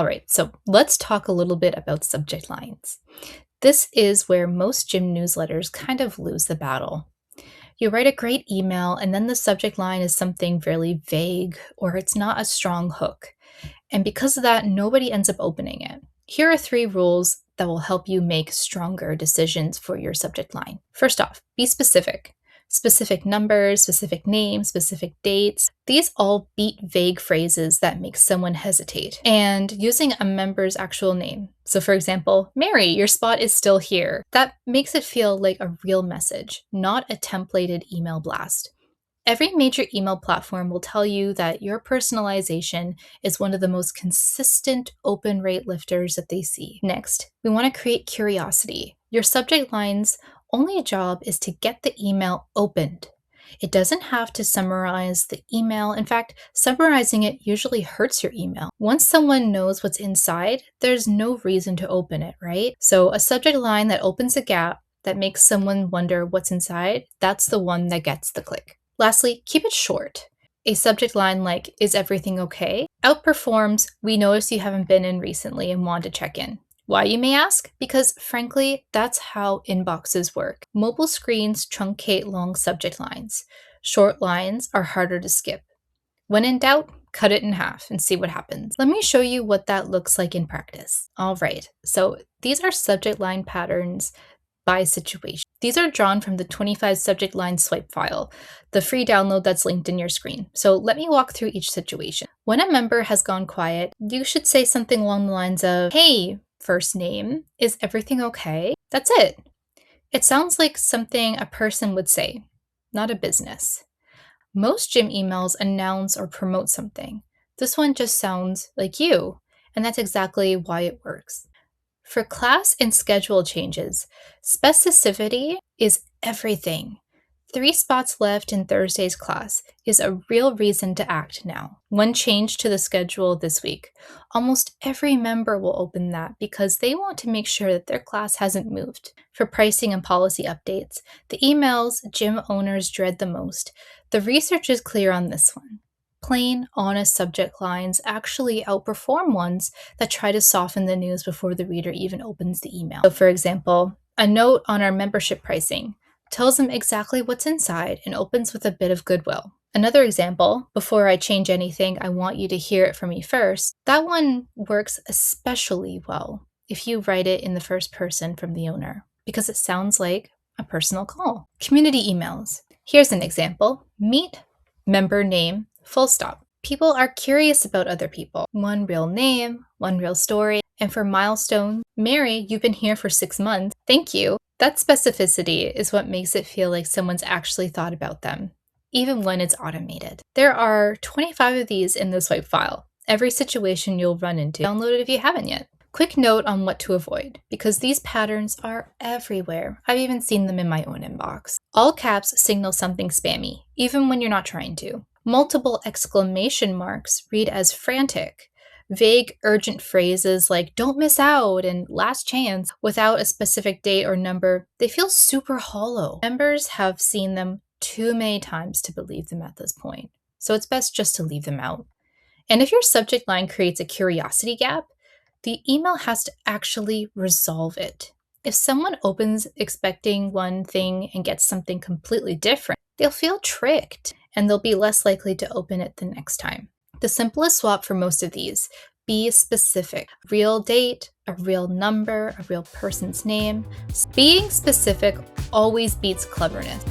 All right, so let's talk a little bit about subject lines. This is where most gym newsletters kind of lose the battle. You write a great email, and then the subject line is something really vague or it's not a strong hook. And because of that, nobody ends up opening it. Here are 3 rules that will help you make stronger decisions for your subject line. First off, be specific. Specific numbers, specific names, specific dates. These all beat vague phrases that make someone hesitate. And using a member's actual name. So, for example, Mary, your spot is still here. That makes it feel like a real message, not a templated email blast. Every major email platform will tell you that your personalization is one of the most consistent open rate lifters that they see. Next, we want to create curiosity. Your subject line's only job is to get the email opened. It doesn't have to summarize the email. In fact, summarizing it usually hurts your email. Once someone knows what's inside, there's no reason to open it, right? So a subject line that opens a gap, that makes someone wonder what's inside, that's the one that gets the click. Lastly, keep it short. A subject line like, "Is everything okay?" outperforms, "We noticed you haven't been in recently and want to check in." Why, you may ask? Because frankly, that's how inboxes work. Mobile screens truncate long subject lines. Short lines are harder to skip. When in doubt, cut it in half and see what happens. Let me show you what that looks like in practice. All right, so these are subject line patterns by situation. These are drawn from the 25 subject line swipe file, the free download that's linked in your screen. So let me walk through each situation. When a member has gone quiet, you should say something along the lines of, "Hey, first name, is everything okay?" That's it. It sounds like something a person would say, not a business. Most gym emails announce or promote something. This one just sounds like you, and that's exactly why it works. For class and schedule changes, specificity is everything. 3 spots left in Thursday's class is a real reason to act now. One change to the schedule this week. Almost every member will open that because they want to make sure that their class hasn't moved. For pricing and policy updates, the emails gym owners dread the most. The research is clear on this one. Plain, honest subject lines actually outperform ones that try to soften the news before the reader even opens the email. So, for example, a note on our membership pricing tells them exactly what's inside and opens with a bit of goodwill. Another example, "Before I change anything, I want you to hear it from me first." That one works especially well if you write it in the first person from the owner, because it sounds like a personal call. Community emails. Here's an example. Meet, member name, full stop. People are curious about other people. One real name, one real story. And for milestone, "Mary, you've been here for 6 months. Thank you." That specificity is what makes it feel like someone's actually thought about them, even when it's automated. There are 25 of these in the swipe file. Every situation you'll run into. Download it if you haven't yet. Quick note on what to avoid, because these patterns are everywhere. I've even seen them in my own inbox. All caps signal something spammy, even when you're not trying to. Multiple exclamation marks read as frantic. Vague, urgent phrases like "don't miss out" and "last chance" without a specific date or number, they feel super hollow. Members have seen them too many times to believe them at this point, so it's best just to leave them out. And if your subject line creates a curiosity gap, the email has to actually resolve it. If someone opens expecting one thing and gets something completely different, they'll feel tricked and they'll be less likely to open it the next time. The simplest swap for most of these: be specific. Real date, a real number, a real person's name. Being specific always beats cleverness.